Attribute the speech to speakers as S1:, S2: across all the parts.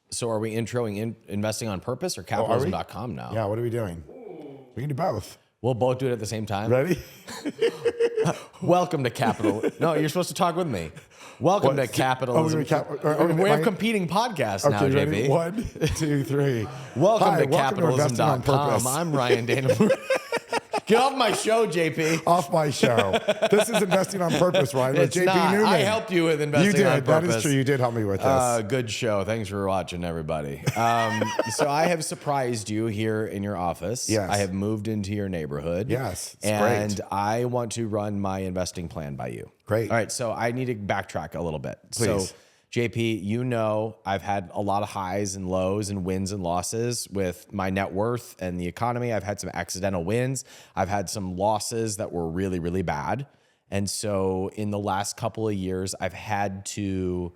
S1: So are we introing investing on purpose or capitalism.com now?
S2: Yeah, what are we doing? We can do both.
S1: We'll both do it at the same time.
S2: Ready?
S1: Welcome to Capital. No, you're supposed to talk with me. Welcome to Capitalism. We have competing podcasts now,
S2: ready?
S1: JP.
S2: 1, 2, 3.
S1: Welcome
S2: Hi,
S1: to capitalism.com. I'm Ryan Daniel Moran. Get off my show, JP.
S2: Off my show. This is Investing on Purpose, Ryan, with
S1: It's
S2: JP
S1: not.
S2: Newman.
S1: I helped you with Investing
S2: You did.
S1: on Purpose.
S2: That is true. You did help me with this.
S1: Good show. Thanks for watching, everybody. So I have surprised you here in your office.
S2: Yes.
S1: I have moved into your neighborhood.
S2: Yes. It's
S1: and
S2: great.
S1: I want to run my investing plan by you.
S2: Great.
S1: All right. So I need to backtrack a little bit.
S2: Please.
S1: So JP, you know, I've had a lot of highs and lows and wins and losses with my net worth and the economy. I've had some accidental wins. I've had some losses that were really, really bad. And so in the last couple of years, I've had to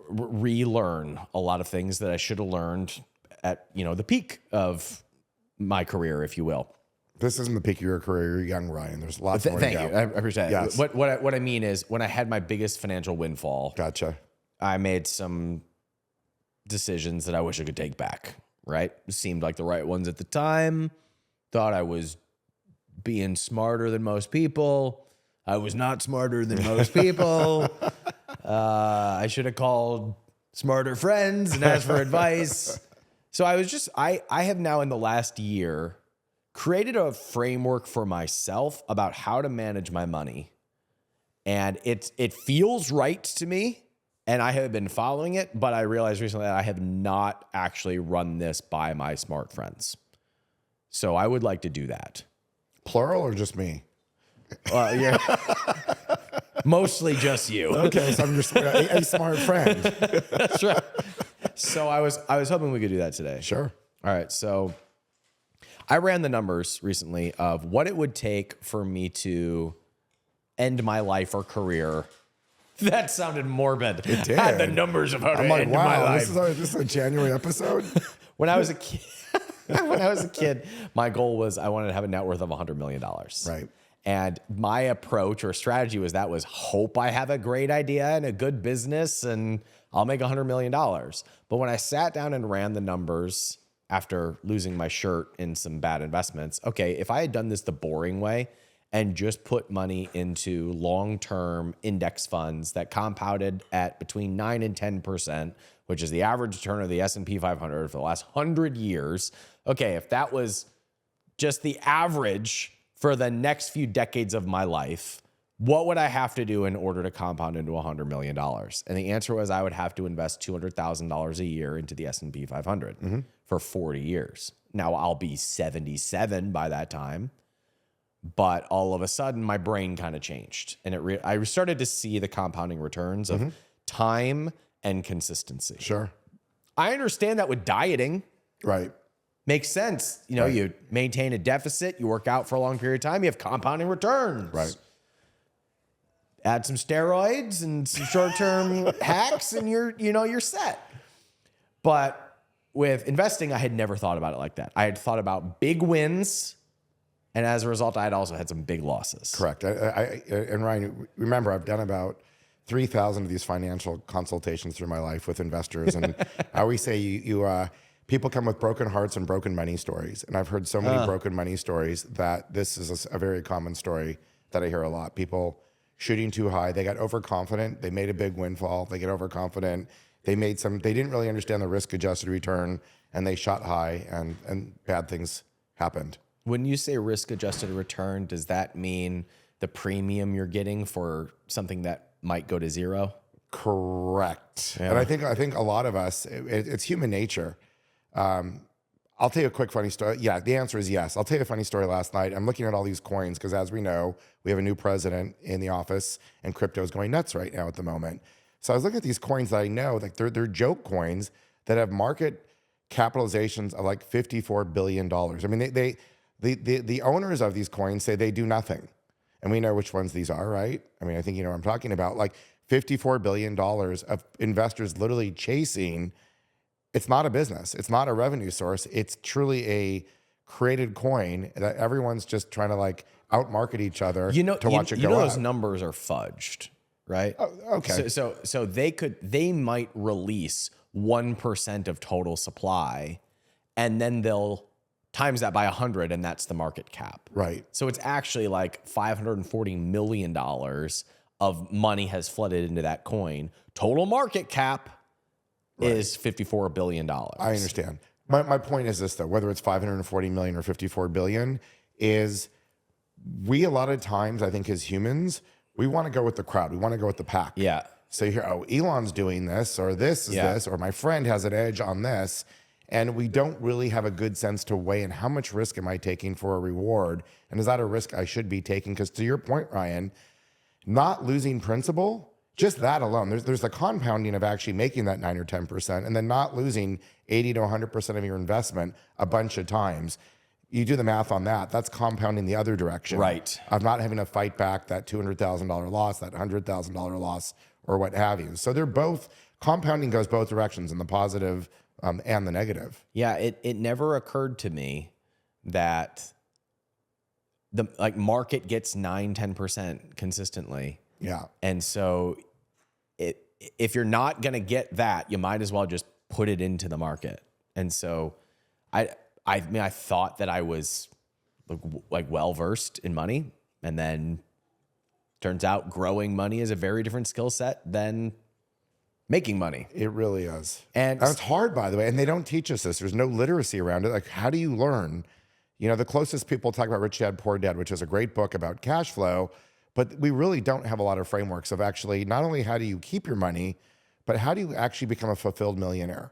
S1: relearn a lot of things that I should have learned at, the peak of my career, if you will.
S2: This isn't the peak of your career. You're young, Ryan. There's lots more to go.
S1: Thank you. I appreciate
S2: Yes.
S1: it. What I mean is when I had my biggest financial windfall,
S2: Gotcha.
S1: I made some decisions that I wish I could take back, right? Seemed like the right ones at the time. Thought I was being smarter than most people. I was not smarter than most people. I should have called smarter friends and asked for advice. So I have now in the last year created a framework for myself about how to manage my money. And it feels right to me, and I have been following it, but I realized recently that I have not actually run this by my smart friends. So I would like to do that.
S2: Plural or just me?
S1: Yeah. Mostly just you.
S2: Okay, so I'm just a smart friend.
S1: That's right. So I was hoping we could do that today.
S2: Sure.
S1: All right, so I ran the numbers recently of what it would take for me to end my life or career. That sounded morbid.
S2: It did.
S1: Had the numbers of how to end my
S2: wow,
S1: life.
S2: this is a January episode?
S1: When I was a kid, my goal was I wanted to have a net worth of $100 million.
S2: Right.
S1: And my approach or strategy was hope I have a great idea and a good business and I'll make $100 million. But when I sat down and ran the numbers after losing my shirt in some bad investments, okay, if I had done this the boring way and just put money into long-term index funds that compounded at between 9 and 10%, which is the average return of the S&P 500 for the last 100 years, okay, if that was just the average for the next few decades of my life, what would I have to do in order to compound into $100 million? And the answer was I would have to invest $200,000 a year into the S&P 500 for 40 years. Now, I'll be 77 by that time, but all of a sudden, my brain kind of changed. And I started to see the compounding returns of time and consistency.
S2: Sure.
S1: I understand that with dieting.
S2: Right.
S1: Makes sense.
S2: Right.
S1: You maintain a deficit, you work out for a long period of time, you have compounding returns.
S2: Right.
S1: Add some steroids and some short-term hacks and you're set. But with investing, I had never thought about it like that. I had thought about big wins, and as a result, I had also had some big losses.
S2: Correct. And Ryan, remember, I've done about 3,000 of these financial consultations through my life with investors, and I always say people come with broken hearts and broken money stories. And I've heard so many broken money stories that this is a very common story that I hear a lot. People shooting too high. They got overconfident. They made a big windfall. They get overconfident. They didn't really understand the risk adjusted return, and they shot high and bad things happened.
S1: When you say risk adjusted return, does that mean the premium you're getting for something that might go to zero?
S2: Correct.
S1: Yeah.
S2: And I think a lot of us, it's human nature. I'll tell you a quick funny story. Yeah, the answer is yes. I'll tell you a funny story last night. I'm looking at all these coins because, as we know, we have a new president in the office and crypto is going nuts right now at the moment. So I was looking at these coins that I know, like they're joke coins that have market capitalizations of like $54 billion. I mean, the owners of these coins say they do nothing. And we know which ones these are, right? I mean, I think you know what I'm talking about. Like $54 billion of investors literally chasing. It's not a business. It's not a revenue source. It's truly a created coin that everyone's just trying to like outmarket each other to watch it go up.
S1: Those numbers are fudged, right?
S2: Oh, okay.
S1: So they might release 1% of total supply, and then they'll times that by 100, and that's the market cap.
S2: Right.
S1: So it's actually like $540 million of money has flooded into that coin. Total market cap is $54 billion.
S2: I understand. My point is this, though, whether it's 540 million or 54 billion, is we a lot of times, I think as humans, we want to go with the crowd. We want to go with the pack.
S1: Yeah.
S2: So you hear, oh, Elon's doing this, or this is this, or my friend has an edge on this. And we don't really have a good sense to weigh in how much risk am I taking for a reward? And is that a risk I should be taking? Because to your point, Ryan, not losing principal, just that alone, there's the compounding of actually making that 9 or 10%, and then not losing 80 to 100% of your investment a bunch of times. You do the math on that, that's compounding the other direction.
S1: Right.
S2: Of not having to fight back that $200,000 loss, that $100,000 loss, or what have you. So they're both, compounding goes both directions, in the positive and the negative.
S1: Yeah, it never occurred to me that the market gets 9-10% consistently.
S2: Yeah.
S1: And so if you're not going to get that, you might as well just put it into the market. And so I mean, I thought that I was like well-versed in money, and then turns out growing money is a very different skill set than making money.
S2: It really is.
S1: And
S2: it's hard, by the way, and they don't teach us this. There's no literacy around it. Like, how do you learn? You know, the closest people talk about Rich Dad, Poor Dad, which is a great book about cash flow, but we really don't have a lot of frameworks of actually not only how do you keep your money, but how do you actually become a fulfilled millionaire?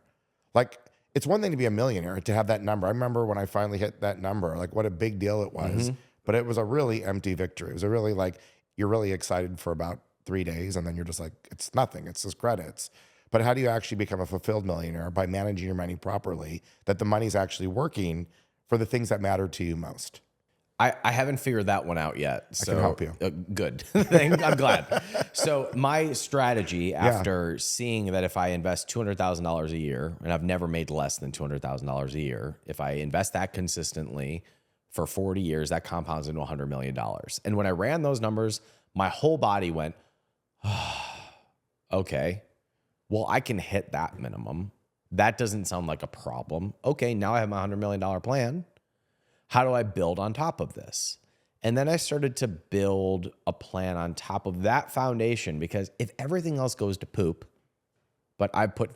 S2: Like, it's one thing to be a millionaire, to have that number. I remember when I finally hit that number, like what a big deal it was, but it was a really empty victory. It was a really you're really excited for about 3 days, and then you're just like, it's nothing, it's just credits. But how do you actually become a fulfilled millionaire? By managing your money properly, that the money's actually working for the things that matter to you most.
S1: I haven't figured that one out yet. So
S2: I can help you.
S1: Good. I'm glad. So my strategy, after seeing that if I invest $200,000 a year, and I've never made less than $200,000 a year, if I invest that consistently for 40 years, that compounds into $100 million. And when I ran those numbers, my whole body went, okay, well, I can hit that minimum. That doesn't sound like a problem. Okay, now I have my $100 million plan. How do I build on top of this? And then I started to build a plan on top of that foundation, because if everything else goes to poop, but I put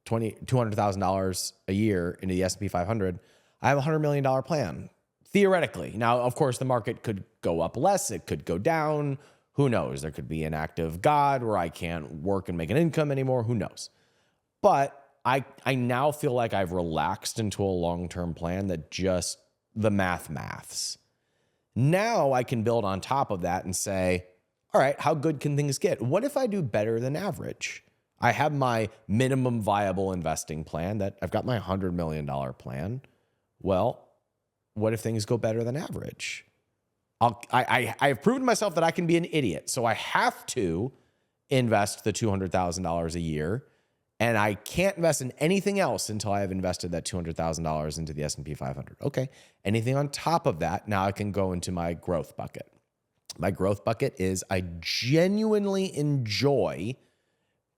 S1: $200,000 a year into the S&P 500, I have a $100 million plan, theoretically. Now, of course, the market could go up less. It could go down. Who knows? There could be an act of God where I can't work and make an income anymore. Who knows? But I now feel like I've relaxed into a long-term plan that just the maths. Now I can build on top of that and say, all right, how good can things get? What if I do better than average? I have my minimum viable investing plan, that I've got my $100 million plan. Well, what if things go better than average? I've proven to myself that I can be an idiot. So I have to invest the $200,000 a year, and I can't invest in anything else until I have invested that $200,000 into the S&P 500. Okay, anything on top of that, now I can go into my growth bucket. My growth bucket is I genuinely enjoy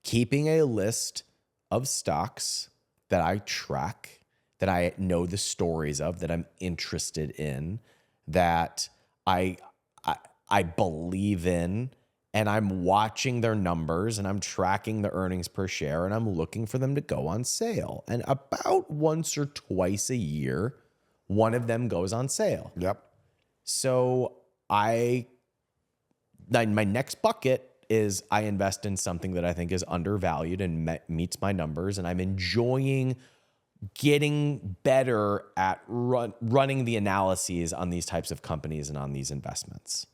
S1: keeping a list of stocks that I track, that I know the stories of, that I'm interested in, that I believe in, and I'm watching their numbers, and I'm tracking the earnings per share, and I'm looking for them to go on sale. And about once or twice a year, one of them goes on sale.
S2: Yep.
S1: So my next bucket is I invest in something that I think is undervalued and meets my numbers, and I'm enjoying getting better at running the analyses on these types of companies and on these investments.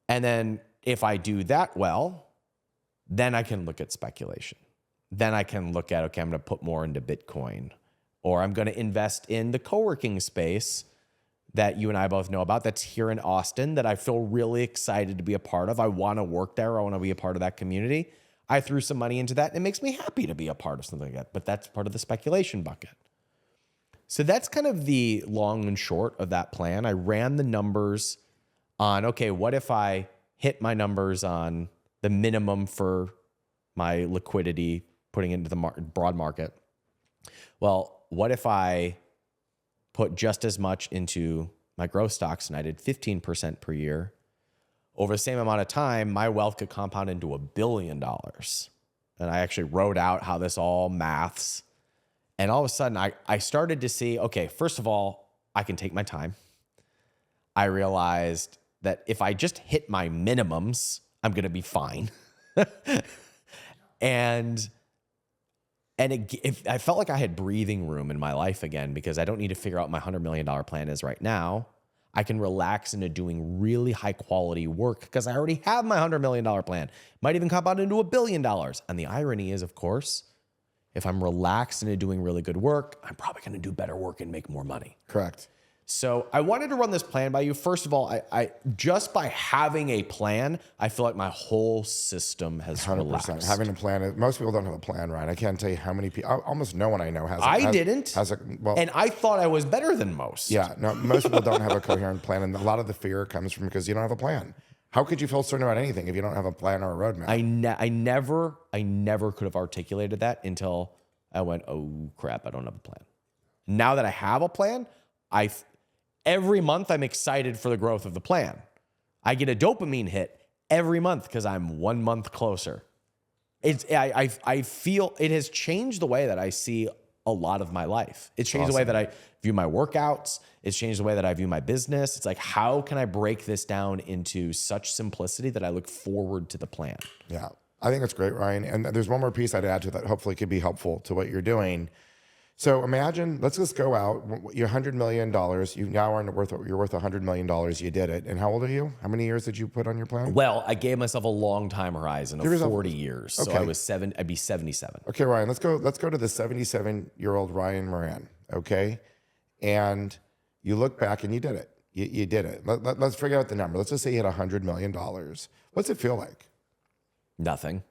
S1: And then if I do that well, then I can look at speculation. Then I can look at, okay, I'm going to put more into Bitcoin, or I'm going to invest in the co-working space that you and I both know about, that's here in Austin, that I feel really excited to be a part of. I want to work there. I want to be a part of that community. I threw some money into that, and it makes me happy to be a part of something like that, but that's part of the speculation bucket. So that's kind of the long and short of that plan. I ran the numbers on, okay, what if I hit my numbers on the minimum for my liquidity putting into the broad market. Well, what if I put just as much into my growth stocks and I did 15% per year? Over the same amount of time, my wealth could compound into $1 billion. And I actually wrote out how this all maths. And all of a sudden, I started to see, okay, first of all, I can take my time. I realized that if I just hit my minimums, I'm going to be fine. And I felt like I had breathing room in my life again, because I don't need to figure out what my $100 million plan is right now. I can relax into doing really high quality work because I already have my $100 million plan. Might even compound into $1 billion. And the irony is, of course, if I'm relaxed into doing really good work, I'm probably going to do better work and make more money.
S2: Correct.
S1: So I wanted to run this plan by you. First of all, I just by having a plan, I feel like my whole system has
S2: 100%.
S1: relaxed.
S2: Having a plan. Most people don't have a plan, Ryan. I can't tell you how many people. Almost no one I know has.
S1: Didn't. And I thought I was better than most.
S2: Yeah. No. Most people don't have a coherent plan, and a lot of the fear comes from because you don't have a plan. How could you feel certain about anything if you don't have a plan or a roadmap?
S1: I never could have articulated that until I went, oh crap, I don't have a plan. Now that I have a plan, every month I'm excited for the growth of the plan. I get a dopamine hit every month because I'm 1 month closer. I feel it has changed the way that I see a lot of my life. It's changed the way that I view my workouts. It's changed the way that I view my business. It's like, how can I break this down into such simplicity that I look forward to the plan?
S2: Yeah, I think that's great, Ryan. And there's one more piece I'd add to that. Hopefully, could be helpful to what you're doing. So imagine, let's just go out. You're $100 million. You now are you're worth $100 million. You did it. And how old are you? How many years did you put on your plan?
S1: Well, I gave myself a long time horizon of 40 years.
S2: Okay.
S1: So I'd be 77.
S2: Okay, Ryan, let's go to the 77-year-old Ryan Moran. Okay. And you look back and you did it. You did it. Let's figure out the number. Let's just say you had $100 million. What's it feel like?
S1: Nothing.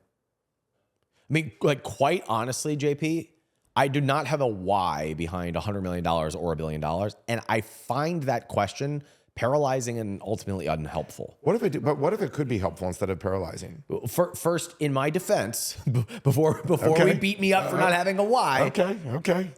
S1: I mean, like, quite honestly, JP, I do not have a why behind $100 million or $1 billion. And I find that question paralyzing and ultimately unhelpful.
S2: What if it could be helpful instead of paralyzing?
S1: First, in my defense, before we beat me up for not having a why.
S2: Okay.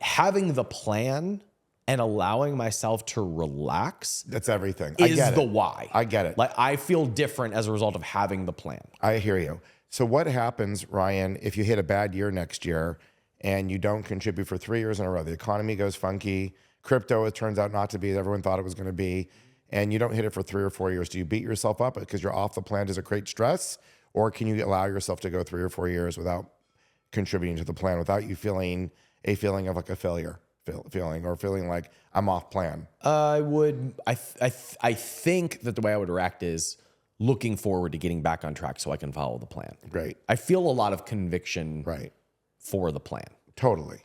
S1: Having the plan and allowing myself to relax.
S2: That's everything.
S1: Is the why.
S2: I get it.
S1: Like, I feel different as a result of having the plan.
S2: I hear you. So what happens, Ryan, if you hit a bad year next year and you don't contribute for 3 years in a row? The economy goes funky. Crypto, it turns out not to be as everyone thought it was going to be. And you don't hit it for 3 or 4 years. Do you beat yourself up because you're off the plan? Does it create stress? Or can you allow yourself to go 3 or 4 years without contributing to the plan, without you feeling a feeling of like a failure feeling, or feeling like I'm off plan?
S1: I think that the way I would react is looking forward to getting back on track so I can follow the plan.
S2: Great.
S1: I feel a lot of conviction for the plan.
S2: Totally.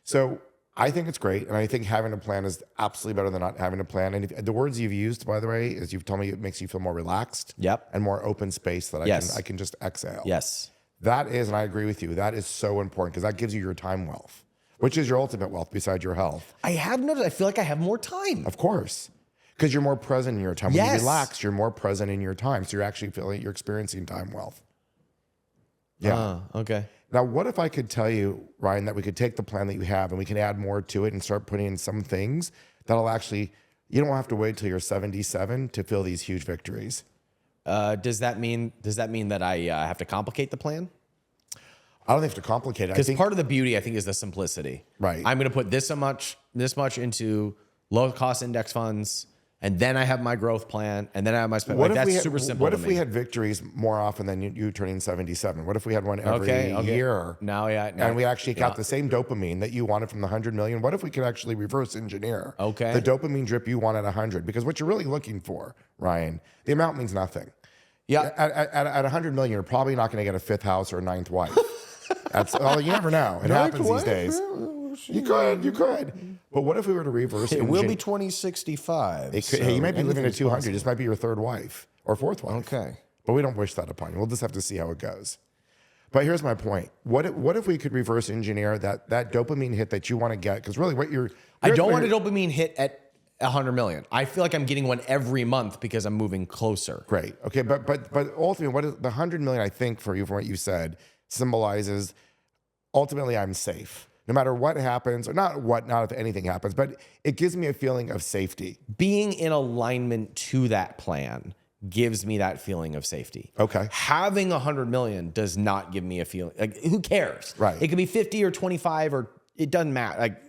S2: So I think it's great. And I think having a plan is absolutely better than not having a plan. And the words you've used, by the way, is you've told me it makes you feel more relaxed.
S1: Yep.
S2: And more open space that I can just exhale.
S1: Yes.
S2: That is, and I agree with you, that is so important because that gives you your time wealth, which is your ultimate wealth besides your health.
S1: I have noticed, I feel like I have more time.
S2: Of course. Because you're more present in your time. When you relax, you're more present in your time. So you're actually feeling, you're experiencing time wealth. Yeah.
S1: Okay.
S2: Now, what if I could tell you, Ryan, that we could take the plan that you have and we can add more to it and start putting in some things that'll actually, you don't have to wait till you're 77 to feel these huge victories.
S1: Does that mean that I have to complicate the plan?
S2: I don't have to complicate it.
S1: Because part of the beauty, I think, is the simplicity.
S2: Right.
S1: I'm going to put this much into low cost index funds, and then I have my growth plan, and then I have my spend. That's super simple.
S2: What if we had victories more often than you turning 77? What if we had one every year? And we actually got the same dopamine that you wanted from the 100 million. What if we could actually reverse engineer the dopamine drip you want at 100? Because what you're really looking for, Ryan, the amount means nothing.
S1: Yeah.
S2: At 100 million, you're probably not going to get a 5th house or a 9th wife. You never know. It happens these days. You could. But what if we were to reverse
S1: it? It will be 2065.
S2: You might be living at 200. This might be your 3rd wife or 4th wife.
S1: Okay.
S2: But we don't wish that upon you. We'll just have to see how it goes. But here's my point. What if we could reverse engineer that dopamine hit that you want to get? Because really
S1: I don't want a dopamine hit at 100 million. I feel like I'm getting one every month because I'm moving closer.
S2: Great. Okay. But ultimately, what is the 100 million, I think, for you, from what you said, symbolizes ultimately I'm safe. No matter what happens, or not if anything happens, but it gives me a feeling of safety.
S1: Being in alignment to that plan gives me that feeling of safety.
S2: Okay.
S1: Having 100 million does not give me a feeling. Like, who cares?
S2: Right.
S1: It could be 50 or 25 or it doesn't matter. Like,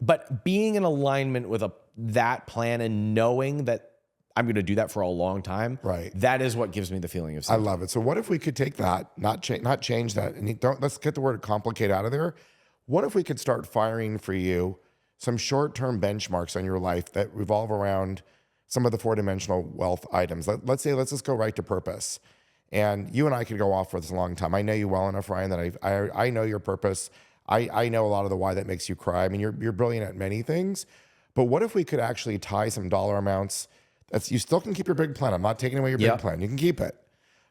S1: but being in alignment with that plan and knowing that I'm going to do that for a long time.
S2: Right.
S1: That is what gives me the feeling of
S2: I
S1: safety.
S2: love it. So what if we could take that, not change that, and let's get the word complicate out of there. What if we could start firing for you some short-term benchmarks on your life that revolve around some of the four-dimensional wealth items? Let's just go right to purpose. And you and I could go off for this a long time. I know you well enough, Ryan, that I know your purpose. I know a lot of the why that makes you cry. I mean, you're brilliant at many things. But what if we could actually tie some dollar amounts? You still can keep your big plan. I'm not taking away your big plan. You can keep it.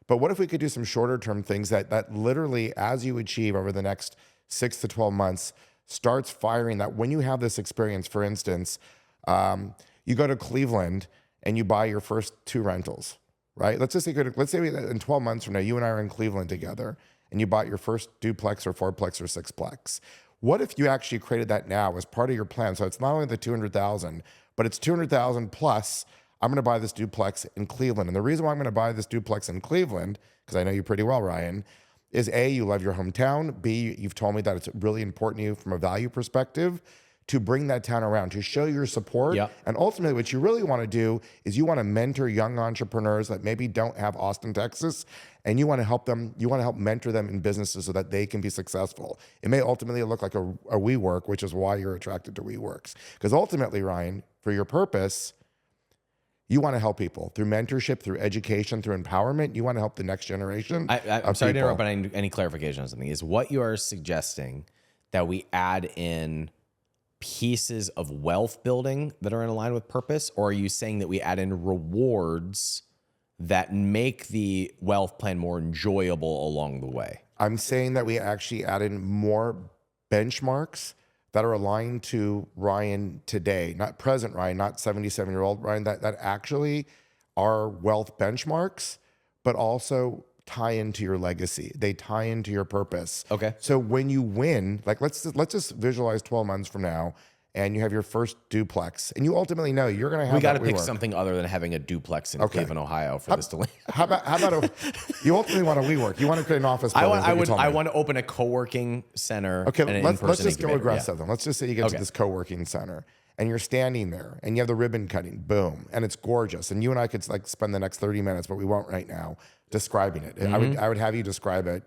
S2: But what if we could do some shorter term things that literally, as you achieve over the next 6 to 12 months, starts firing that when you have this experience, for instance, you go to Cleveland and you buy your first 2 rentals, right? Let's say in 12 months from now, you and I are in Cleveland together and you bought your first duplex or fourplex or sixplex. What if you actually created that now as part of your plan? So it's not only the 200,000, but it's 200,000 plus I'm going to buy this duplex in Cleveland. And the reason why I'm going to buy this duplex in Cleveland, because I know you pretty well, Ryan, is A, you love your hometown. B, you've told me that it's really important to you from a value perspective to bring that town around, to show your support.
S1: Yep.
S2: And ultimately, what you really want to do is you want to mentor young entrepreneurs that maybe don't have Austin, Texas, and you want to help them, you want to help mentor them in businesses so that they can be successful. It may ultimately look like a WeWork, which is why you're attracted to WeWorks. Because ultimately, Ryan, for your purpose, you want to help people through mentorship, through education, through empowerment. You want to help the next generation.
S1: I'm sorry to interrupt, but I need any clarification on something. Is what you are suggesting that we add in pieces of wealth building that are in line with purpose? Or are you saying that we add in rewards that make the wealth plan more enjoyable along the way?
S2: I'm saying that we actually add in more benchmarks that are aligned to Ryan today, not present Ryan, not 77-year-old Ryan, that actually are wealth benchmarks, but also tie into your legacy. They tie into your purpose.
S1: Okay.
S2: So when you win, like let's just visualize 12 months from now, and you have your first duplex, and you ultimately know you're going to have.
S1: We got to pick something other than having a duplex in Cleveland, Ohio, for this to land.
S2: How about you ultimately want a WeWork? You want to create an office building?
S1: I want to open a co-working center.
S2: Okay,
S1: and
S2: let's just
S1: incubator.
S2: go aggressive then. Let's just say you get to this co-working center and you're standing there and you have the ribbon cutting, boom, and it's gorgeous. And you and I could like spend the next 30 minutes, but we won't right now, describing it. I would have you describe it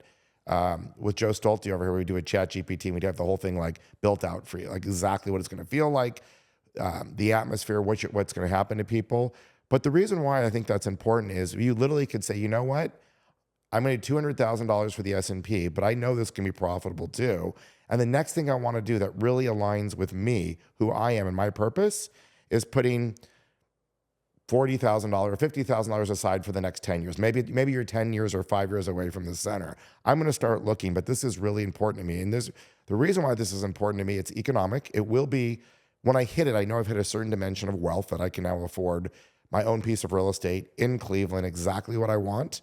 S2: with Joe Stolte over here. We do a chat GPT and we'd have the whole thing like built out for you, like exactly what it's going to feel like, the atmosphere, what's going to happen to people. But the reason why I think that's important is you literally could say, you know what? I'm going to do $200,000 for the S&P, but I know this can be profitable too. And the next thing I want to do that really aligns with me, who I am and my purpose, is putting $40,000 or $50,000 aside for the next 10 years. Maybe you're 10 years or 5 years away from the center. I'm going to start looking, but this is really important to me. And the reason why this is important to me, it's economic. It will be, when I hit it, I know I've hit a certain dimension of wealth that I can now afford my own piece of real estate in Cleveland, exactly what I want.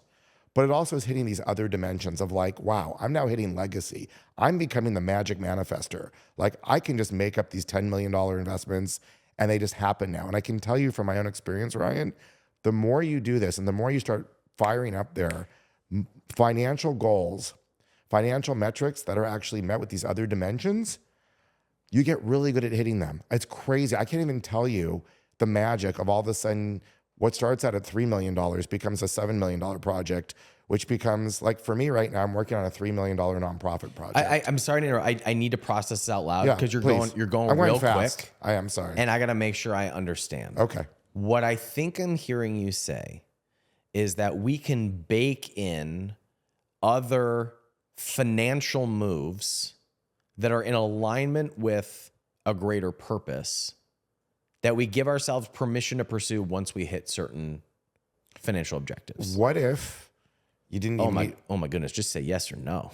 S2: But it also is hitting these other dimensions of like, wow, I'm now hitting legacy. I'm becoming the magic manifester. Like I can just make up these $10 million investments and they just happen now. And I can tell you from my own experience, Ryan, the more you do this and the more you start firing up their financial goals, financial metrics that are actually met with these other dimensions, you get really good at hitting them. It's crazy. I can't even tell you the magic of all of a sudden what starts out at $3 million becomes a $7 million project, which becomes, like for me right now, I'm working on a $3 million nonprofit project.
S1: I'm sorry to interrupt. I need to process this out loud because you're
S2: please.
S1: going
S2: I'm
S1: real
S2: fast.
S1: quick.
S2: I am sorry.
S1: And I got to make sure I understand.
S2: Okay.
S1: What I think I'm hearing you say is that we can bake in other financial moves that are in alignment with a greater purpose that we give ourselves permission to pursue once we hit certain financial objectives.
S2: What if you didn't need...
S1: Oh my goodness, just say yes or no.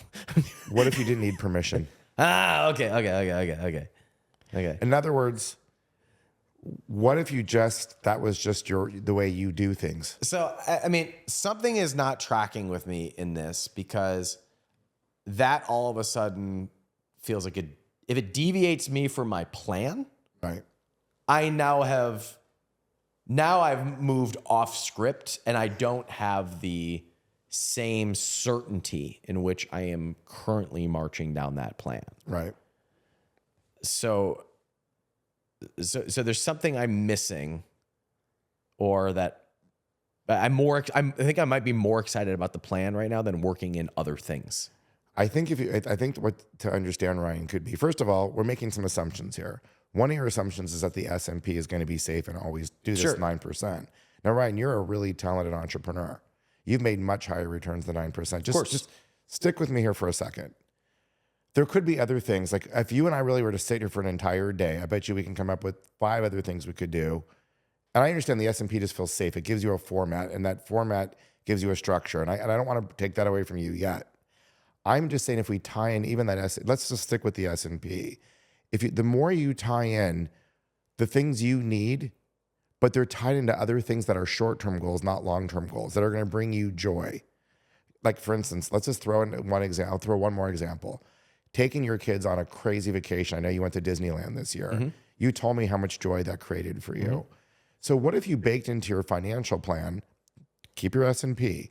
S2: What if you didn't need permission?
S1: Okay.
S2: In other words, what if that was just the way you do things?
S1: So, I mean, something is not tracking with me in this because that all of a sudden feels like if it deviates me from my plan,
S2: Right.
S1: I've moved off script and I don't have the same certainty in which I am currently marching down that plan.
S2: Right.
S1: So there's something I'm missing, or that I think I might be more excited about the plan right now than working in other things.
S2: I think what to understand, Ryan, could be, first of all, we're making some assumptions here. One of your assumptions is that the S&P is going to be safe and always do this 9%. Now, Ryan, you're a really talented entrepreneur. You've made much higher returns than 9%. Just stick with me here for a second. There could be other things. Like if you and I really were to sit here for an entire day, I bet you we can come up with 5 other things we could do. And I understand the S&P just feels safe. It gives you a format, and that format gives you a structure. And I don't want to take that away from you yet. I'm just saying, if we tie in even that let's just stick with the S&P. The more you tie in the things you need, but they're tied into other things that are short-term goals, not long-term goals, that are going to bring you joy. Like, for instance, let's just throw in one example. I'll throw one more example. Taking your kids on a crazy vacation. I know you went to Disneyland this year. Mm-hmm. You told me how much joy that created for you. Mm-hmm. So what if you baked into your financial plan, keep your S&P,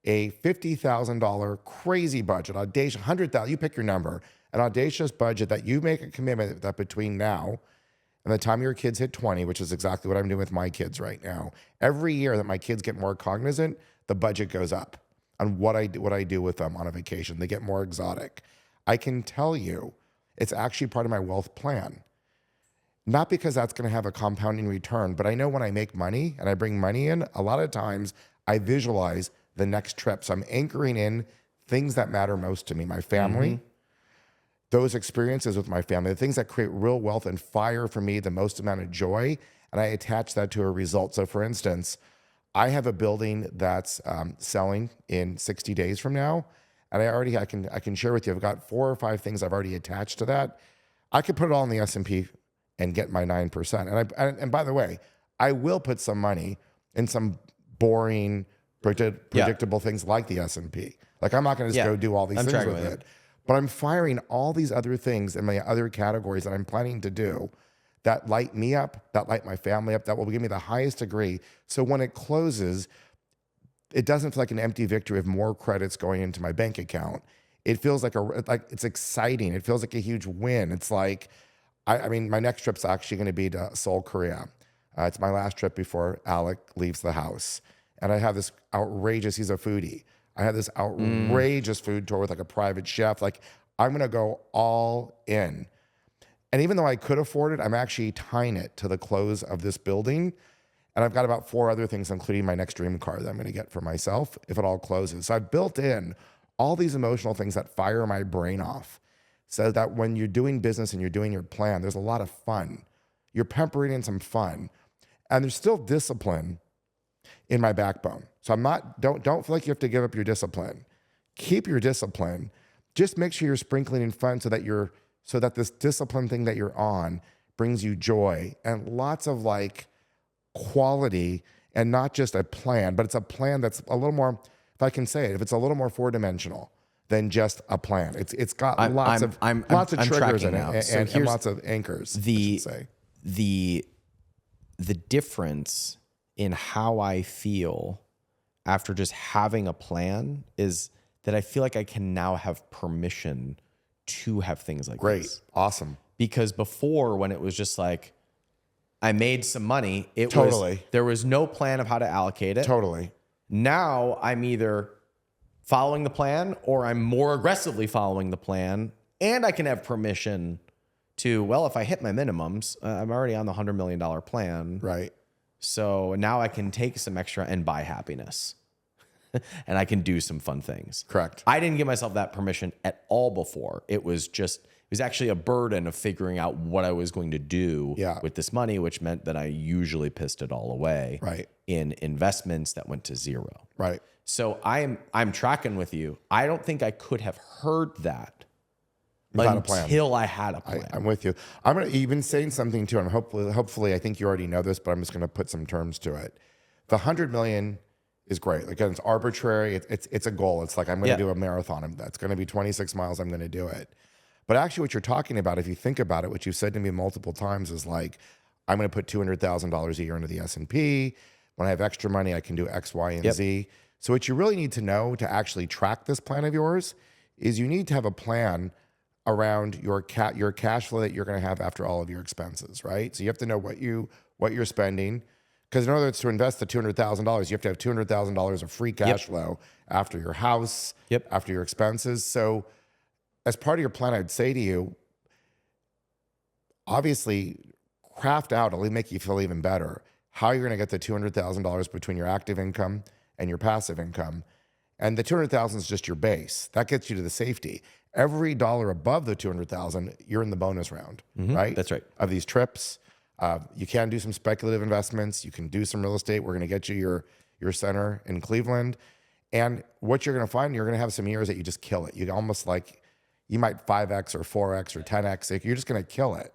S2: a $50,000 crazy budget, audacious, $100,000, you pick your number, an audacious budget that you make a commitment that between now and the time your kids hit 20, which is exactly what I'm doing with my kids right now. Every year that my kids get more cognizant, the budget goes up on what I do with them on a vacation. They get more exotic. I can tell you it's actually part of my wealth plan. Not because that's going to have a compounding return, but I know when I make money and I bring money in, a lot of times I visualize the next trip. So I'm anchoring in things that matter most to me, my family, those experiences with my family, the things that create real wealth and fire for me the most amount of joy, and I attach that to a result. So for instance, I have a building that's selling in 60 days from now, and I can share with you, I've got 4 or 5 things I've already attached to that. I could put it all in the S&P and get my 9%. And by the way, I will put some money in some boring, predictable things like the S&P. Like, I'm not going to just go do all these things with it. But I'm firing all these other things in my other categories that I'm planning to do that light me up, that light my family up, that will give me the highest degree. So when it closes, it doesn't feel like an empty victory of more credits going into my bank account. It feels like it's exciting. It feels like a huge win. It's like, I mean, my next trip's actually going to be to Seoul, Korea. It's my last trip before Alec leaves the house. And I have this outrageous, he's a foodie. I have this outrageous food tour with like a private chef. Like, I'm going to go all in. And even though I could afford it, I'm actually tying it to the close of this building. And I've got about 4 other things, including my next dream car that I'm going to get for myself if it all closes. So I've built in all these emotional things that fire my brain off, so that when you're doing business and you're doing your plan, there's a lot of fun. You're peppering in some fun. And there's still discipline in my backbone. So don't feel like you have to give up your discipline. Keep your discipline. Just make sure you're sprinkling in fun so that this discipline thing that you're on brings you joy and lots of like quality, and not just a plan, but it's a plan that's a little more, if I can say it, if it's a little more 4-dimensional than just a plan. It's got lots of triggers in it and lots of anchors. I should say.
S1: The difference in how I feel after just having a plan is that I feel like I can now have permission to have things like
S2: Great.
S1: This.
S2: Awesome.
S1: Because before, when it was just like, I made some money, there was no plan of how to allocate it.
S2: Totally.
S1: Now I'm either following the plan or I'm more aggressively following the plan, and I can have permission to, well, if I hit my minimums, I'm already on the $100 million plan.
S2: Right.
S1: So now I can take some extra and buy happiness and I can do some fun things.
S2: Correct.
S1: I didn't give myself that permission at all before. It was actually a burden of figuring out what I was going to do with this money, which meant that I usually pissed it all away in investments that went to zero.
S2: Right.
S1: So I'm tracking with you. I don't think I could have heard that
S2: until
S1: I had a plan.
S2: I'm with you. You've been saying something too, and hopefully, I think you already know this, but I'm just going to put some terms to it. The 100 million is great. Again, it's arbitrary. It's a goal. It's like I'm going to do a marathon. That's going to be 26 miles. I'm going to do it. But actually, what you're talking about, if you think about it, what you've said to me multiple times is like, I'm going to put $200,000 a year into the S&P. When I have extra money, I can do X, Y, and Z. So what you really need to know to actually track this plan of yours is you need to have a plan around your cash flow that you're going to have after all of your expenses, right? So you have to know what you're spending. Because in order to invest the $200,000, you have to have $200,000 of free cash flow after your house, after your expenses. So as part of your plan, I'd say to you, obviously, craft out, it'll make you feel even better, how you're going to get the $200,000 between your active income and your passive income. And the $200,000 is just your base. That gets you to the safety. Every dollar above the $200,000, you're in the bonus round, right?
S1: That's right.
S2: Of these trips. You can do some speculative investments. You can do some real estate. We're going to get you your center in Cleveland. And what you're going to find, you're going to have some years that you just kill it. You almost like, you might 5X or 4X or 10X. Like, you're just going to kill it.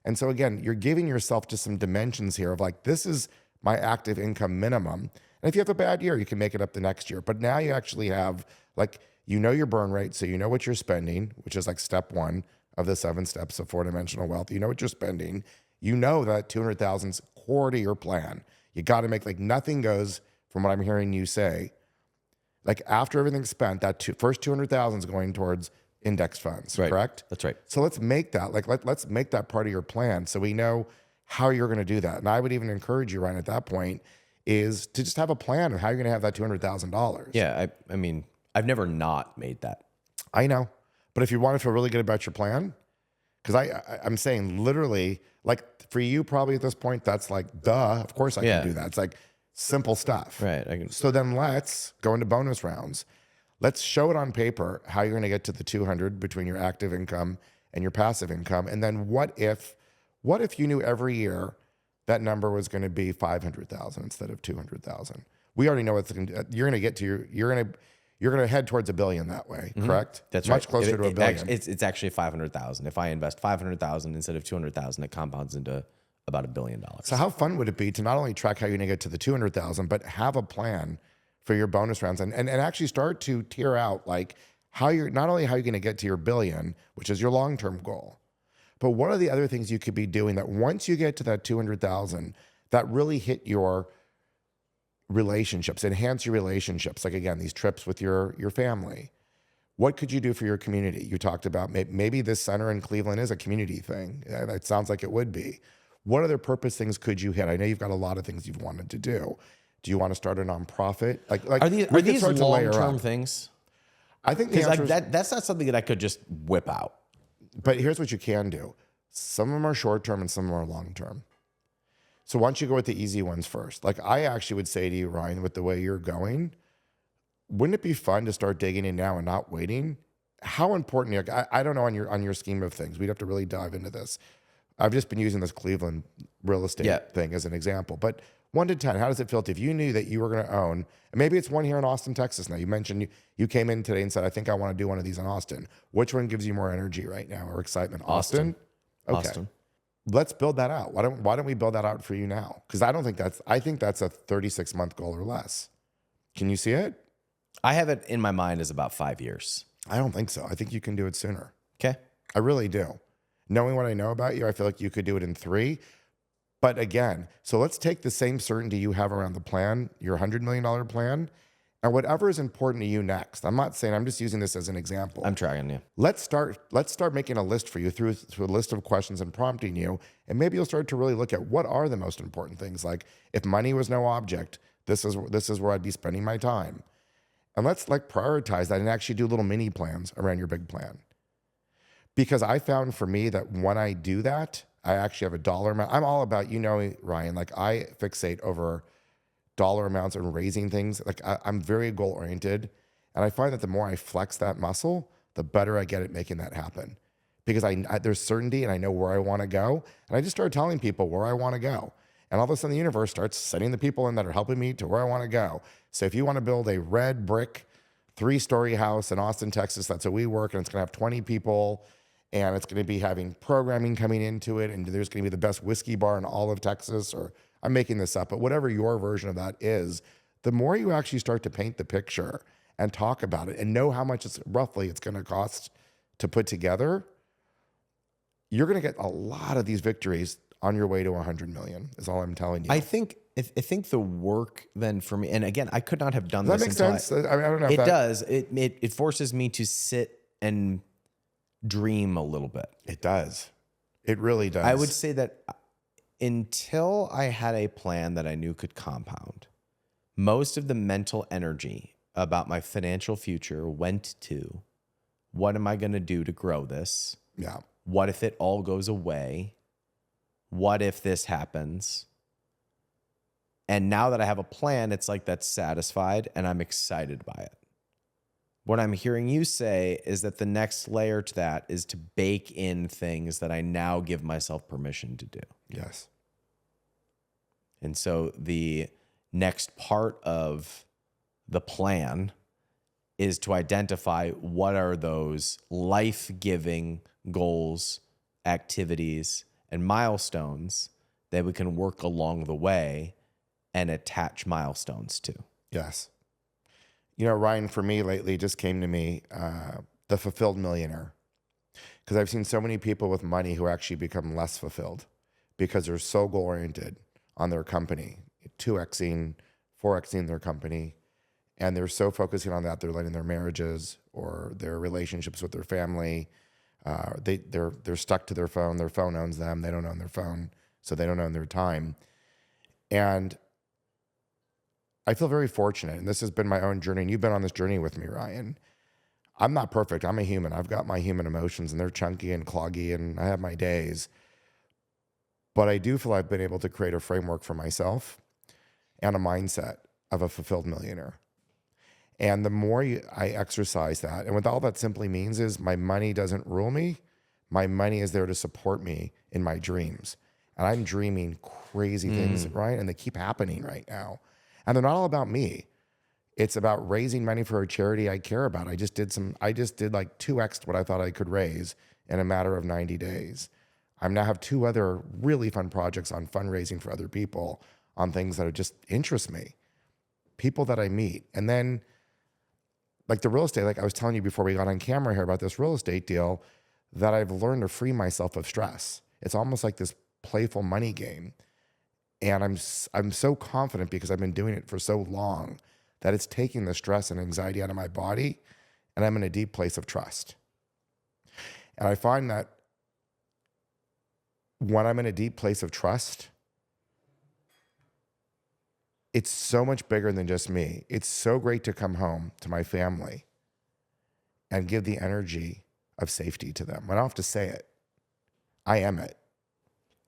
S2: And so again, you're giving yourself just some dimensions here of like, this is my active income minimum. And if you have a bad year, you can make it up the next year. But now you actually have like, you know your burn rate, so you know what you're spending, which is like step 1 of the 7 steps of 4-dimensional wealth. You know what you're spending. You know that 200,000 is core to your plan. You got to make, like, nothing goes, from what I'm hearing you say, like after everything's spent, that first 200,000 is going towards index funds, correct?
S1: That's right.
S2: So let's make that, like, let's make that part of your plan so we know how you're going to do that. And I would even encourage you, Ryan, at that point, is to just have a plan of how you're going to have that $200,000.
S1: Yeah, I mean, I've never not made that.
S2: I know. But if you want to feel really good about your plan, because I'm saying literally, like for you probably at this point, that's like, duh, of course I can do that. It's like simple stuff.
S1: Right.
S2: So then let's go into bonus rounds. Let's show it on paper how you're going to get to the 200 between your active income and your passive income. And then what if you knew every year that number was going to be 500,000 instead of 200,000? We already know what's going to, you're going to get to you're going to head towards $1 billion that way, correct?
S1: That's
S2: much closer to $1 billion.
S1: It's actually 500,000. If I invest 500,000 instead of 200,000, it compounds into about $1 billion.
S2: So how fun would it be to not only track how you're going to get to the 200,000, but have a plan for your bonus rounds and actually start to tier out like how you're not only how you're going to get to your $1 billion, which is your long-term goal, but what are the other things you could be doing that once you get to that 200,000, that really hit your relationships, enhance your relationships. Like again, these trips with your family. What could you do for your community? You talked about maybe this center in Cleveland is a community thing. It sounds like it would be. What other purpose things could you hit? I know you've got a lot of things you've wanted to do. Do you want to start a nonprofit? Like
S1: are these long-term things?
S2: I think the answer is,
S1: that's not something that I could just whip out.
S2: But here's what you can do. Some of them are short-term and some of them are long-term. So why don't you go with the easy ones first? Like I actually would say to you, Ryan, with the way you're going, wouldn't it be fun to start digging in now and not waiting? How important, I don't know on your scheme of things. We'd have to really dive into this. I've just been using this Cleveland real estate thing as an example. But 1 to 10, how does it feel if you knew that you were going to own, and maybe it's one here in Austin, Texas now. You mentioned you came in today and said, I think I want to do one of these in Austin. Which one gives you more energy right now or excitement? Austin? Okay.
S1: Austin.
S2: Let's build that out. Why don't we build that out for you now? Because I think that's a 36-month goal or less. Can you see it?
S1: I have it in my mind as about 5 years.
S2: I don't think so. I think you can do it sooner.
S1: Okay.
S2: I really do. Knowing what I know about you, I feel like you could do it in 3. But again, so let's take the same certainty you have around the plan, your $100 million plan, and whatever is important to you next. I'm not saying, I'm just using this as an example.
S1: I'm tracking you.
S2: Let's start making a list for you through a list of questions and prompting you. And maybe you'll start to really look at what are the most important things. Like if money was no object, this is where I'd be spending my time. And let's like prioritize that and actually do little mini plans around your big plan. Because I found for me that when I do that, I actually have a dollar amount. I'm all about, Ryan, like I fixate over dollar amounts and raising things. Like I'm very goal oriented. And I find that the more I flex that muscle, the better I get at making that happen. Because there's certainty and I know where I want to go. And I just started telling people where I want to go. And all of a sudden the universe starts sending the people in that are helping me to where I want to go. So if you want to build a red brick 3-story house in Austin, Texas, that's how we work. And it's going to have 20 people. And it's going to be having programming coming into it. And there's going to be the best whiskey bar in all of Texas. Or I'm making this up. But whatever your version of that is, the more you actually start to paint the picture and talk about it and know how much roughly it's going to cost to put together, you're going to get a lot of these victories on your way to 100 million is all I'm telling you.
S1: I think the work then for me, and again, I could not have done
S2: Does
S1: this.
S2: that make sense? I don't know.
S1: It does. It forces me to sit and dream a little bit.
S2: It does. It really does.
S1: I would say that until I had a plan that I knew could compound, most of the mental energy about my financial future went to, what am I going to do to grow this?
S2: Yeah.
S1: What if it all goes away? What if this happens? And now that I have a plan, it's like that's satisfied and I'm excited by it. What I'm hearing you say is that the next layer to that is to bake in things that I now give myself permission to do.
S2: Yes.
S1: And so the next part of the plan is to identify what are those life-giving goals, activities, and milestones that we can work along the way and attach milestones to.
S2: Yes. You know, Ryan, for me lately, it just came to me, the fulfilled millionaire. Because I've seen so many people with money who actually become less fulfilled because they're so goal-oriented on their company, 2Xing, 4Xing their company, and they're so focusing on that, they're letting their marriages or their relationships with their family, they're stuck to their phone owns them, they don't own their phone, so they don't own their time. And I feel very fortunate, and this has been my own journey, and you've been on this journey with me, Ryan. I'm not perfect. I'm a human. I've got my human emotions, and they're chunky and cloggy, and I have my days. But I do feel I've been able to create a framework for myself and a mindset of a fulfilled millionaire. And the more I exercise that, and what all that simply means is my money doesn't rule me. My money is there to support me in my dreams. And I'm dreaming crazy things, right? And they keep happening right now. And they're not all about me. It's about raising money for a charity I care about. I just did like 2x what I thought I could raise in a matter of 90 days. I now have 2 other really fun projects on fundraising for other people on things that just interest me, people that I meet. And then like the real estate, like I was telling you before we got on camera here about this real estate deal, that I've learned to free myself of stress. It's almost like this playful money game. And I'm so confident because I've been doing it for so long that it's taking the stress and anxiety out of my body, and I'm in a deep place of trust. And I find that when I'm in a deep place of trust, it's so much bigger than just me. It's so great to come home to my family and give the energy of safety to them. I don't have to say it. I am it.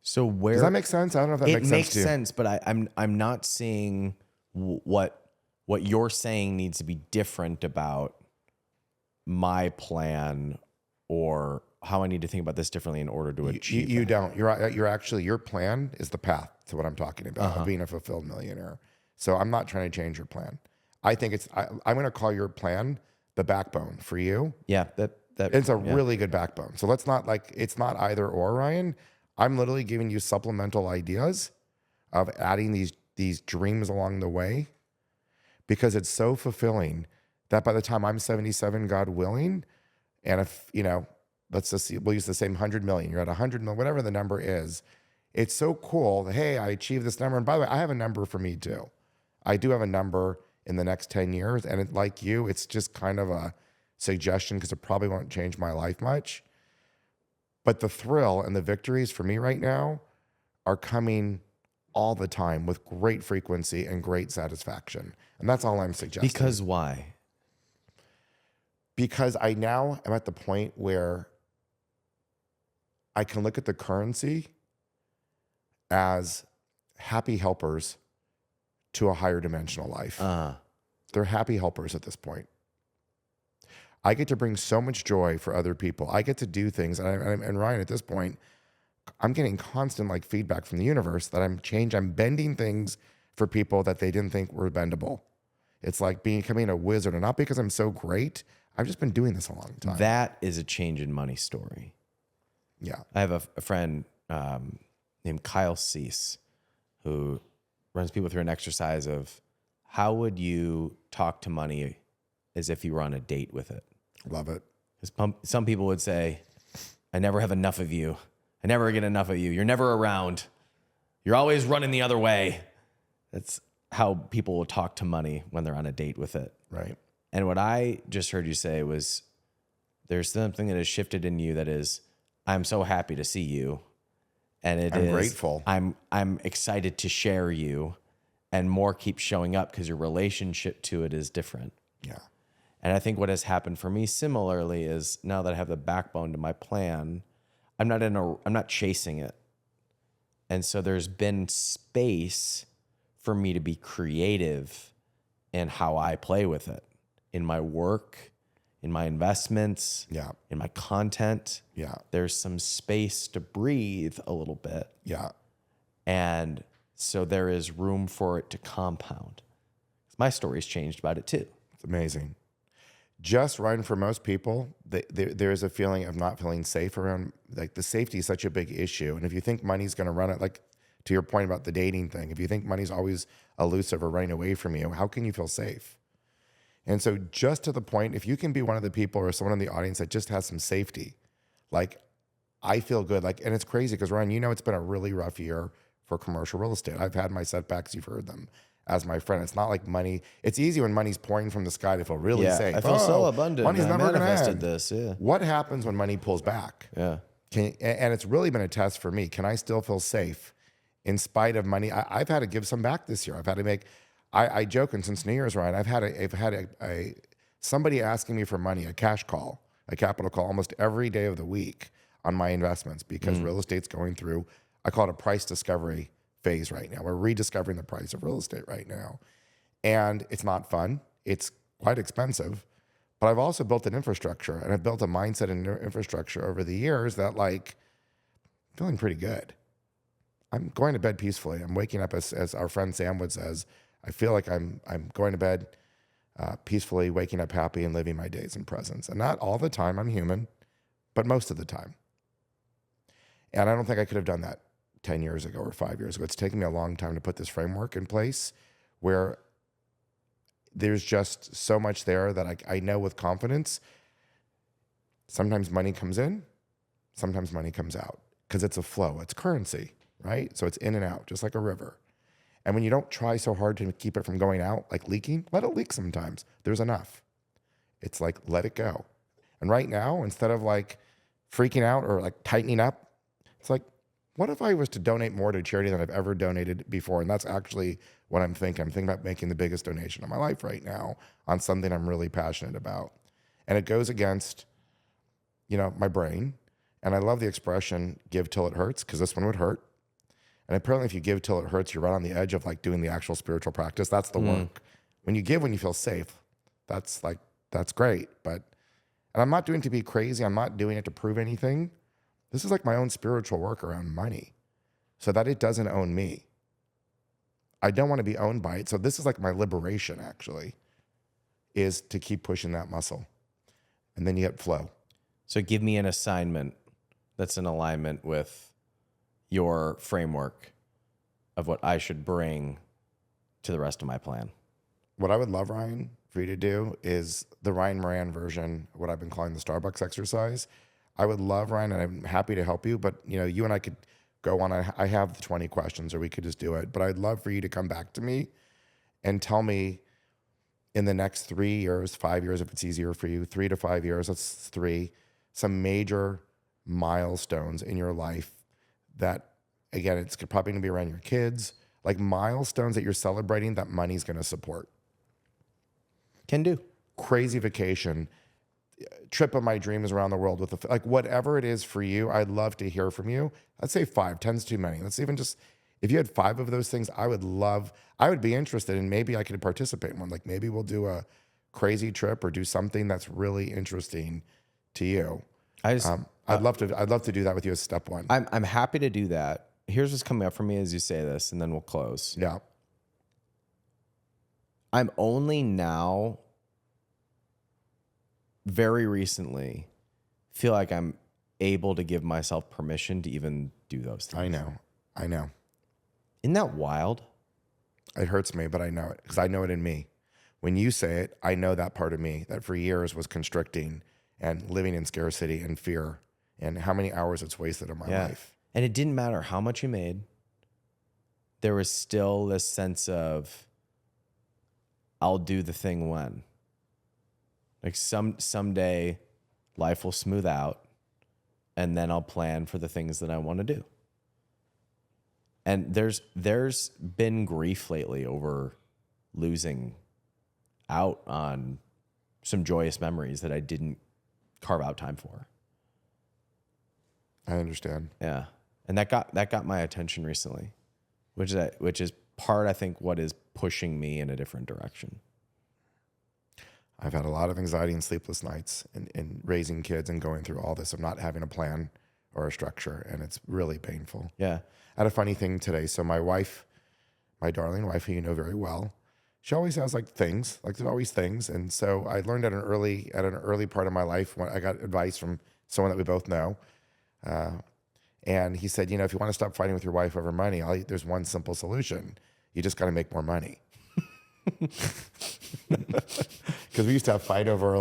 S1: So where
S2: does that make sense? I don't know if that makes sense.
S1: It makes sense, but I'm not seeing what you're saying needs to be different about my plan or how I need to think about this differently in order to achieve.
S2: You don't. You're actually, your plan is the path to what I'm talking about, of being a fulfilled millionaire. So I'm not trying to change your plan. I think I'm going to call your plan the backbone for you.
S1: Yeah,
S2: it's a really good backbone. So let's not it's not either or, Ryan. I'm literally giving you supplemental ideas of adding these dreams along the way, because it's so fulfilling that by the time I'm 77, God willing, and if, let's just see, we'll use the same 100 million, you're at 100 million, whatever the number is, it's so cool that, hey, I achieved this number. And by the way, I have a number for me too. I do have a number in the next 10 years. And like you, it's just kind of a suggestion because it probably won't change my life much. But the thrill and the victories for me right now are coming all the time with great frequency and great satisfaction. And that's all I'm suggesting.
S1: Because why?
S2: Because I now am at the point where I can look at the currency as happy helpers to a higher dimensional life. They're happy helpers at this point. I get to bring so much joy for other people. I get to do things. And Ryan, at this point, I'm getting constant feedback from the universe that I'm bending things for people that they didn't think were bendable. It's like becoming a wizard, and not because I'm so great. I've just been doing this a long time.
S1: That is a change in money story.
S2: Yeah.
S1: I have a friend named Kyle Cease who runs people through an exercise of how would you talk to money as if you were on a date with it?
S2: Love it.
S1: Because some people would say, I never have enough of you. I never get enough of you. You're never around. You're always running the other way. That's how people will talk to money when they're on a date with it.
S2: Right.
S1: And what I just heard you say was there's something that has shifted in you that is, I'm so happy to see you. And
S2: I'm grateful.
S1: I'm excited to share you, and more keeps showing up because your relationship to it is different.
S2: Yeah.
S1: And I think what has happened for me similarly is now that I have the backbone to my plan, I'm not chasing it. And so there's been space for me to be creative in how I play with it, in my work, in my investments,
S2: Yeah.
S1: in my content.
S2: Yeah.
S1: There's some space to breathe a little bit.
S2: Yeah.
S1: And so there is room for it to compound. My story's changed about it too.
S2: It's amazing. Just right, for most people, there is a feeling of not feeling safe around, like the safety is such a big issue. And if you think money's going to run it, like to your point about the dating thing, if you think money's always elusive or running away from you, how can you feel safe? And so just to the point, if you can be one of the people or someone in the audience that just has some safety, like I feel good. Like, and it's crazy because Ryan, you know, it's been a really rough year for commercial real estate. I've had my setbacks. You've heard them. As my friend, it's not like money. It's easy when money's pouring from the sky to feel really safe.
S1: I feel so abundant.
S2: Money's never going to
S1: manifested
S2: end.
S1: this. Yeah.
S2: What happens when money pulls back?
S1: Yeah.
S2: And it's really been a test for me. Can I still feel safe in spite of money? I've had to give some back this year. I've had to make. I joke, and since New Year's, Ryan, I've had somebody asking me for money, a cash call, a capital call, almost every day of the week on my investments because real estate's going through. I call it a price discovery phase right now. We're rediscovering the price of real estate right now. And it's not fun. It's quite expensive. But I've also built an infrastructure, and I've built a mindset and infrastructure over the years that, like, feeling pretty good. I'm going to bed peacefully. I'm waking up, as our friend Sam would says, I feel like I'm going to bed peacefully, waking up happy, and living my days in presence. And not all the time, I'm human, but most of the time. And I don't think I could have done that 10 years ago or 5 years ago. It's taken me a long time to put this framework in place where there's just so much there that I know with confidence. Sometimes money comes in, sometimes money comes out because it's a flow. It's currency, right? So it's in and out, just like a river. And when you don't try so hard to keep it from going out, like leaking, let it leak sometimes. There's enough. It's like, let it go. And right now, instead of like freaking out or like tightening up, it's like, what if I was to donate more to charity than I've ever donated before? And that's actually what I'm thinking. I'm thinking about making the biggest donation of my life right now on something I'm really passionate about. And it goes against, my brain. And I love the expression, give till it hurts, because this one would hurt. And apparently if you give till it hurts, you're right on the edge of like doing the actual spiritual practice. That's the work. When you give, when you feel safe, that's great. And I'm not doing it to be crazy. I'm not doing it to prove anything. This is like my own spiritual work around money so that it doesn't own me. I don't want to be owned by it. So this is like my liberation, actually, is to keep pushing that muscle. And then you get flow.
S1: So give me an assignment that's in alignment with your framework of what I should bring to the rest of my plan.
S2: What I would love, Ryan, for you to do is the Ryan Moran version, what I've been calling the Starbucks exercise. I would love, Ryan, and I'm happy to help you, but you and I could go on. I have the 20 questions, or we could just do it. But I'd love for you to come back to me and tell me in the next 3 years, 5 years, if it's easier for you, 3 to 5 years, that's 3, some major milestones in your life that, again, it's probably going to be around your kids, like milestones that you're celebrating that money's going to support.
S1: Can do. Crazy
S2: vacation, trip of my dreams around the world with like whatever it is for you. I'd love to hear from you. Let's say 5, 10's too many. Let's even just, if you had 5 of those things, I would be interested in, maybe I could participate in one. Like maybe we'll do a crazy trip or do something that's really interesting to you. I'd love to do that with you as step 1.
S1: I'm happy to do that. Here's what's coming up for me as you say this, and then we'll close.
S2: Yeah.
S1: I'm only now, very recently, feel like I'm able to give myself permission to even do those things.
S2: I know.
S1: Isn't that wild?
S2: It hurts me, but I know it because I know it in me. When you say it, I know that part of me that for years was constricting and living in scarcity and fear and how many hours it's wasted in my life.
S1: And it didn't matter how much you made. There was still this sense of, I'll do the thing when. Like someday life will smooth out and then I'll plan for the things that I want to do. And there's been grief lately over losing out on some joyous memories that I didn't carve out time for.
S2: I understand.
S1: Yeah. And that got my attention recently, which is part, I think, what is pushing me in a different direction.
S2: I've had a lot of anxiety and sleepless nights in raising kids and going through all this of not having a plan or a structure, and it's really painful.
S1: Yeah.
S2: I had a funny thing today. So my wife, my darling wife, who you know very well, she always has things, there's always things. And so I learned at an early part of my life when I got advice from someone that we both know. And he said, if you want to stop fighting with your wife over money, there's one simple solution. You just got to make more money. Because we used to have fight over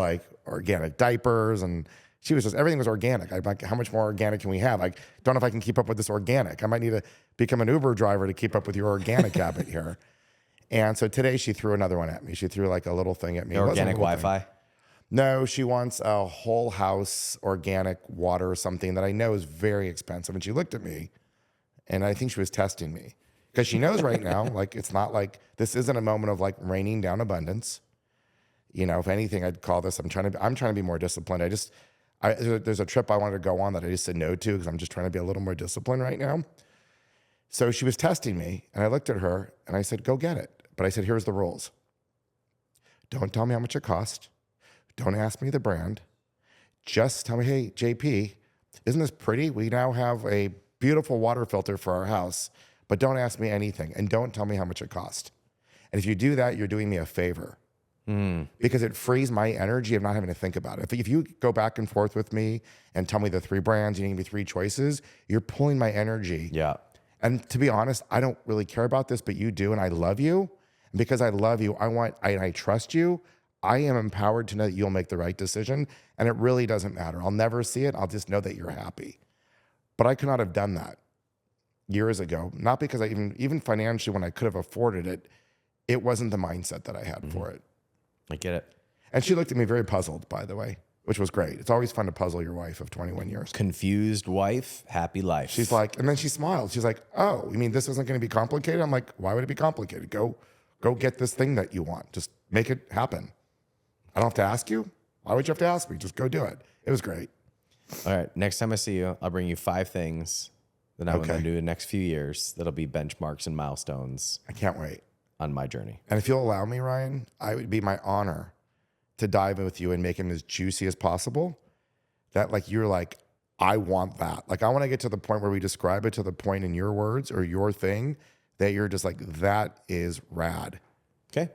S2: organic diapers, and she was everything was organic. I'm like, how much more organic can we have? I don't know if I can keep up with this organic. I might need to become an Uber driver to keep up with your organic habit here. And so today she threw another one at me. She threw a little thing at me.
S1: Organic Wi-Fi?
S2: No, she wants a whole house organic water or something that I know is very expensive. And she looked at me, and I think she was testing me. Because she knows right now, it's not this isn't a moment of raining down abundance. If anything, I'd call this, I'm trying to be more disciplined. There's a trip I wanted to go on that I just said no to because I'm just trying to be a little more disciplined right now. So she was testing me, and I looked at her and I said, go get it. But I said, here's the rules. Don't tell me how much it cost. Don't ask me the brand. Just tell me, hey, JP, isn't this pretty? We now have a beautiful water filter for our house. But don't ask me anything, and don't tell me how much it cost. And if you do that, you're doing me a favor because it frees my energy of not having to think about it. If you go back and forth with me and tell me the 3 brands, you give me 3 choices, you're pulling my energy.
S1: Yeah.
S2: And to be honest, I don't really care about this, but you do, and I love you. And because I love you, I trust you. I am empowered to know that you'll make the right decision, and it really doesn't matter. I'll never see it. I'll just know that you're happy. But I could not have done that years ago, not because I even financially, when I could have afforded it, it wasn't the mindset that I had for it.
S1: I get it.
S2: And she looked at me very puzzled, by the way, which was great. It's always fun to puzzle your wife of 21 years.
S1: Confused wife, happy life.
S2: She's like, and then she smiled. She's like, oh, you mean this isn't going to be complicated? I'm like, why would it be complicated? Go get this thing that you want. Just make it happen. I don't have to ask you. Why would you have to ask me? Just go do it. It was great.
S1: All right. Next time I see you, I'll bring you 5 things that I'm going to do in the next few years. That'll be benchmarks and milestones
S2: I can't wait.
S1: on my journey.
S2: And if you'll allow me, Ryan, it would be my honor to dive in with you and make them as juicy as possible. That you're I want that. I want to get to the point where we describe it to the point in your words or your thing that you're just that is rad.
S1: Okay.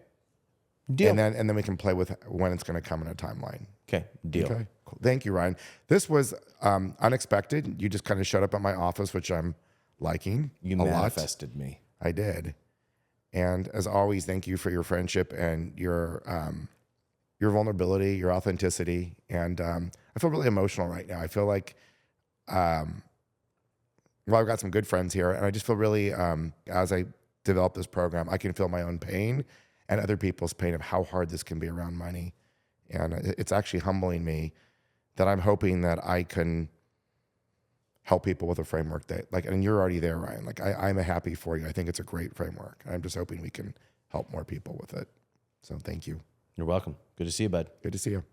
S1: Deal.
S2: And then we can play with when it's going to come in a timeline.
S1: Okay. Deal.
S2: Okay. Cool. Thank you, Ryan. This was unexpected. You just kind of showed up at my office, which I'm liking
S1: You
S2: a lot.
S1: manifested me.
S2: I did. And as always, thank you for your friendship and your vulnerability, your authenticity. And I feel really emotional right now. I feel I've got some good friends here, and I just feel really, as I develop this program, I can feel my own pain and other people's pain of how hard this can be around money. And it's actually humbling me that I'm hoping that I can help people with a framework that and you're already there, Ryan. I'm happy for you. I think it's a great framework. I'm just hoping we can help more people with it. So thank you.
S1: You're welcome. Good to see you, bud.
S2: Good to see you.